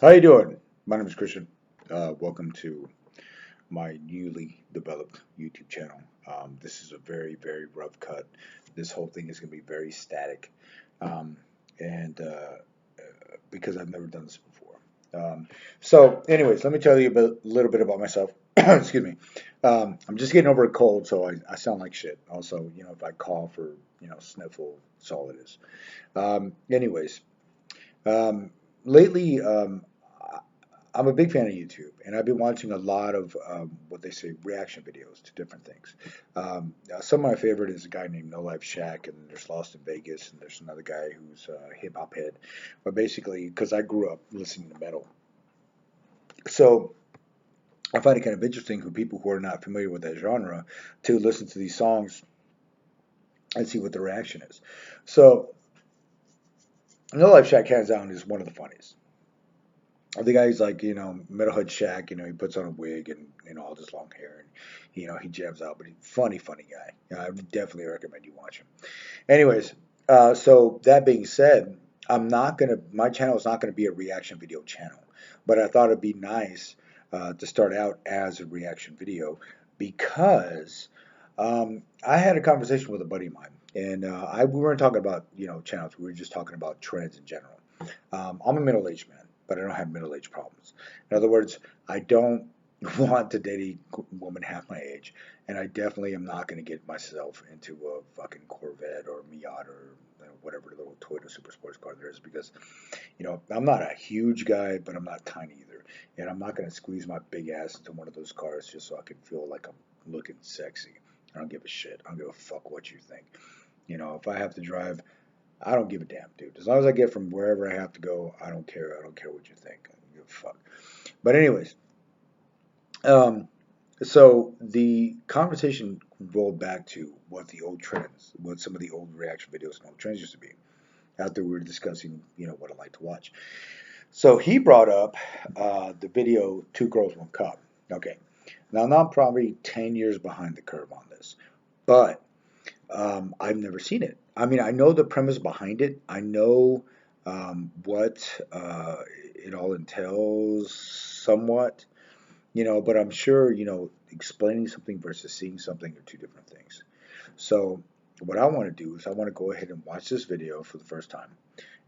How you doing? My name is Christian. Welcome to my newly developed YouTube channel. This is a very, very rough cut. This whole thing is going to be very static, um, and because I've never done this before. Anyways, let me tell you a little bit about myself. Excuse me. I'm just getting over a cold, so I sound like shit. Also, if I cough or sniffle, that's all it is. Anyways, um, lately, I'm a big fan of YouTube, and I've been watching a lot of what they say reaction videos to different things. Some of my favorite is a guy named No Life Shack, and there's Lost in Vegas, and there's another guy who's a hip hop head. But basically, because I grew up listening to metal, so I find it kind of interesting for people who are not familiar with that genre to listen to these songs and see what the reaction is. So No Life Shack, hands down, is one of the funniest. The guy's like, Metalhead Shaq, he puts on a wig and, all this long hair and, he jams out, but he's funny, funny guy. I would definitely recommend you watch him. Anyways, so that being said, my channel is not gonna be a reaction video channel, but I thought it'd be nice to start out as a reaction video because I had a conversation with a buddy of mine, and we weren't talking about channels. We were just talking about trends in general. I'm a middle-aged man, but I don't have middle-aged problems. In other words, I don't want to date a woman half my age, and I definitely am not going to get myself into a fucking Corvette or Miata or whatever little Toyota Super Sports car there is because, I'm not a huge guy, but I'm not tiny either, and I'm not going to squeeze my big ass into one of those cars just so I can feel like I'm looking sexy. I don't give a shit. I don't give a fuck what you think. If I have to drive, I don't give a damn, dude. As long as I get from wherever I have to go, I don't care. I don't care what you think. I don't give a fuck. But anyways, um, so the conversation rolled back to what the old trends, what some of the old reaction videos and old trends used to be. After we were discussing, what I like to watch. So he brought up the video Two Girls, One Cup. Okay. Now, I'm probably 10 years behind the curve on this, but I've never seen it. I mean, I know the premise behind it. I know what it all entails somewhat, but I'm sure, explaining something versus seeing something are two different things. So, what I want to do is I want to go ahead and watch this video for the first time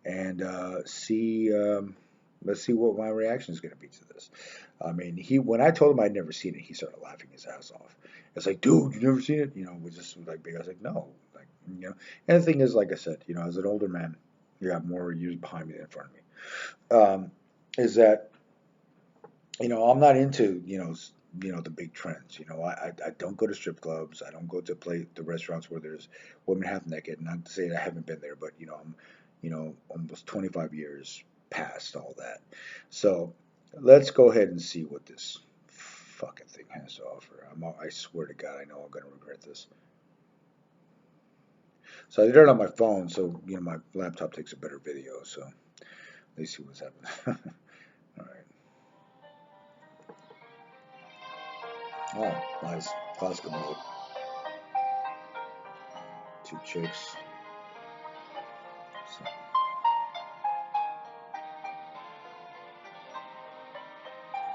and see. Let's see what my reaction is going to be to this. I mean, when I told him I'd never seen it, he started laughing his ass off. It's like, dude, you never seen it? Was just like big. I was like, no, like, And the thing is, like I said, as an older man, you got more years behind me than in front of me. Is that I'm not into the big trends. I don't go to strip clubs. I don't go to play the restaurants where there's women half naked. Not to say that I haven't been there, but I'm almost 25 years past all that. So let's go ahead and see what this fucking thing has to offer. I swear to God, I know I'm gonna regret this. So I did it on my phone, so my laptop takes a better video. So let's see what's happening. All right. Oh, nice classical music. Two chicks. So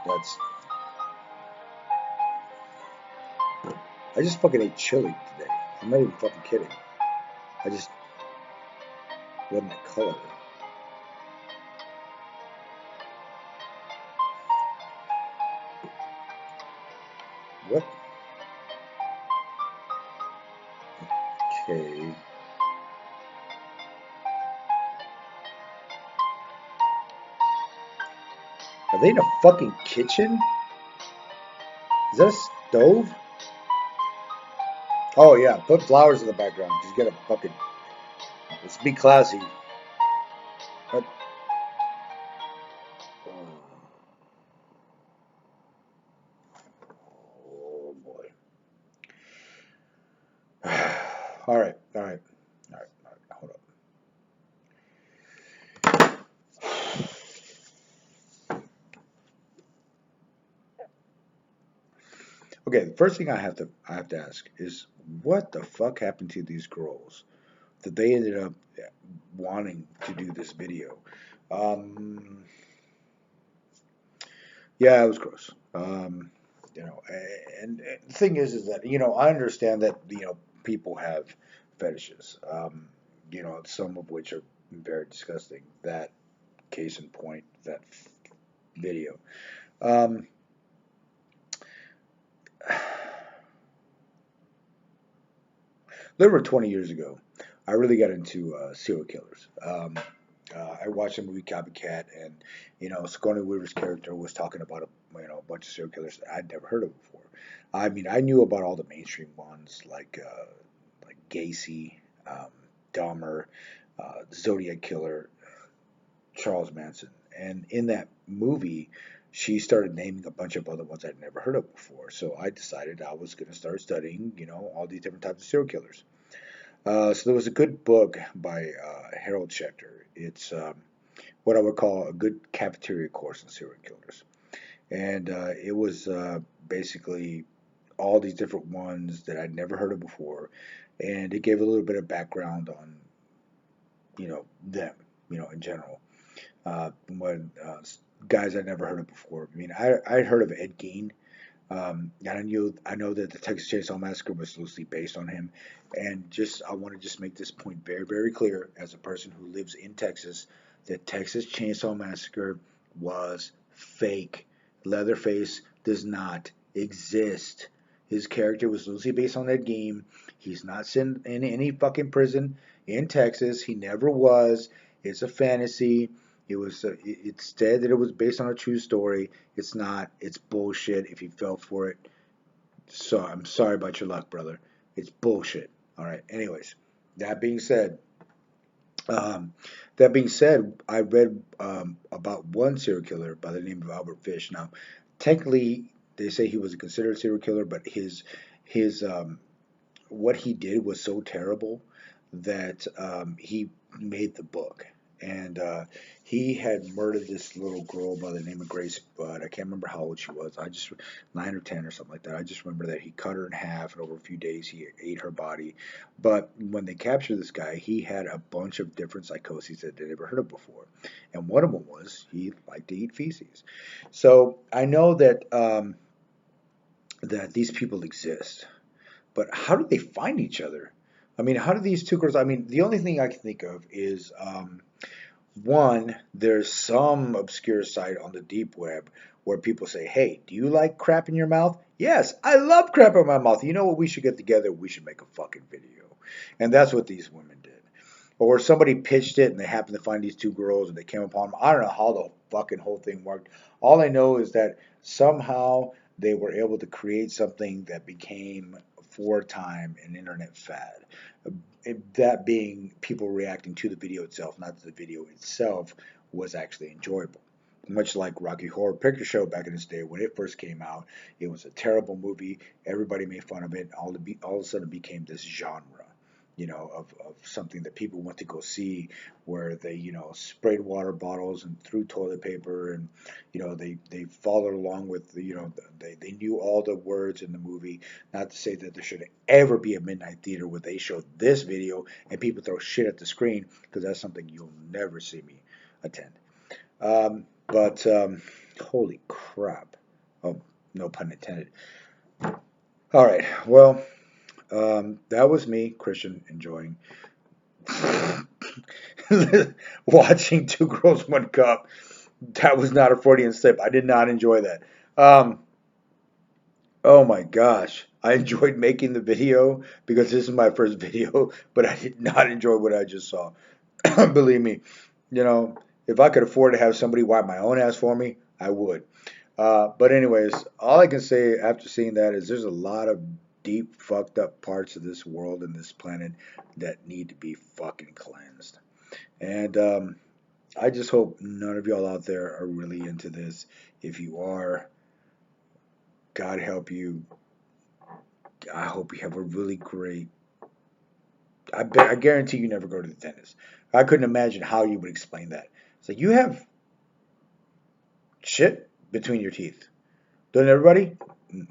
that's. I just fucking ate chili today. I'm not even fucking kidding. I just wasn't that color. What? Okay. Are they in a fucking kitchen? Is that a stove? Oh yeah, put flowers in the background. Just get a fucking. Let's be classy. But, oh boy. All right, all right, all right, all right. Hold up. Okay, the first thing I have to ask is what the fuck happened to these girls that they ended up wanting to do this video? Um, Yeah, it was gross. And the thing is that I understand that people have fetishes. Some of which are very disgusting. That case in point, that video. Um, Over 20 years ago, I really got into serial killers. I watched the movie Copycat, and Sigourney Weaver's character was talking about a bunch of serial killers that I'd never heard of before. I mean, I knew about all the mainstream ones like Gacy, um, Dahmer, Zodiac Killer, Charles Manson, and in that movie, she started naming a bunch of other ones I'd never heard of before. So I decided I was going to start studying, all these different types of serial killers. So there was a good book by Harold Schechter. It's what I would call a good cafeteria course on serial killers, and it was basically all these different ones that I'd never heard of before, and it gave a little bit of background on them, in general. When guys I'd never heard of before. I mean, I'd heard of Ed Gein. And I know that the Texas Chainsaw Massacre was loosely based on him, and I want to just make this point very, very clear as a person who lives in Texas, that Texas Chainsaw Massacre was fake. Leatherface does not exist. His character was loosely based on that game. He's not sitting in any fucking prison in Texas. He never was. It's a fantasy. It said that it was based on a true story. It's not. It's bullshit. If you fell for it, so I'm sorry about your luck, brother. It's bullshit. All right. Anyways, that being said, um, I read about one serial killer by the name of Albert Fish. Now, technically, they say he was a considered serial killer, but his what he did was so terrible that he made the book. And he had murdered this little girl by the name of Grace Budd. I can't remember how old she was. 9 or 10 or something like that. I just remember that he cut her in half, and over a few days he ate her body. But when they captured this guy, he had a bunch of different psychoses that they'd never heard of before. And one of them was he liked to eat feces. So I know that these people exist, but how do they find each other? I mean, how do these two girls? I mean, the only thing I can think of is one, there's some obscure site on the deep web where people say, "Hey, do you like crap in your mouth?" Yes, I love crap in my mouth. You know what? We should get together. We should make a fucking video. And that's what these women did. Or somebody pitched it and they happened to find these two girls and they came upon them. I don't know how the fucking whole thing worked. All I know is that somehow they were able to create something that became, for a time, an internet fad. That being people reacting to the video itself, not that the video itself was actually enjoyable. Much like Rocky Horror Picture Show back in its day when it first came out, it was a terrible movie. Everybody made fun of it. All of a sudden, it became this genre, of something that people went to go see, where they, sprayed water bottles and threw toilet paper, and they followed along with they knew all the words in the movie. Not to say that there should ever be a midnight theater where they show this video and people throw shit at the screen, because that's something you'll never see me attend. But holy crap! Oh, no pun intended. All right, well, that was me, Christian, enjoying watching Two Girls, One Cup. That was not a Freudian slip. I did not enjoy that. Um, oh my gosh. I enjoyed making the video because this is my first video, but I did not enjoy what I just saw. Believe me, you know, if I could afford to have somebody wipe my own ass for me, I would. But anyways, all I can say after seeing that is there's a lot of deep, fucked up parts of this world and this planet that need to be fucking cleansed. And I just hope none of y'all out there are really into this. If you are, God help you. I hope you have a really great. I guarantee you never go to the dentist. I couldn't imagine how you would explain that. It's like you have shit between your teeth. Doesn't everybody?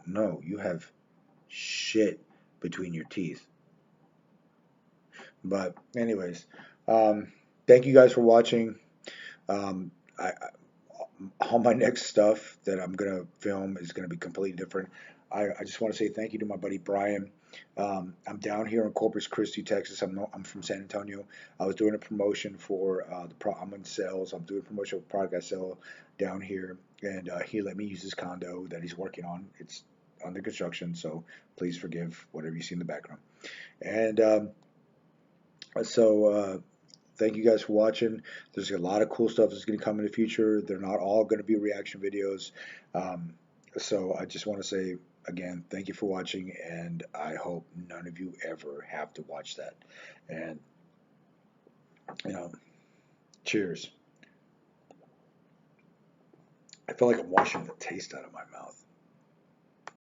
No, you have shit between your teeth. But anyways, thank you guys for watching. Um, I all my next stuff that I'm gonna film is gonna be completely different. I just want to say thank you to my buddy Brian. I'm down here in Corpus Christi, Texas. I'm from San Antonio. I was doing a promotion for I'm in sales. I'm doing a promotion for a product I sell down here, and he let me use his condo that he's working on. It's under construction, so please forgive whatever you see in the background. And so thank you guys for watching. There's a lot of cool stuff that's going to come in the future. They're not all going to be reaction videos. Um, so I just want to say again, thank you for watching, and I hope none of you ever have to watch that. And you know, cheers. I feel like I'm washing the taste out of my mouth.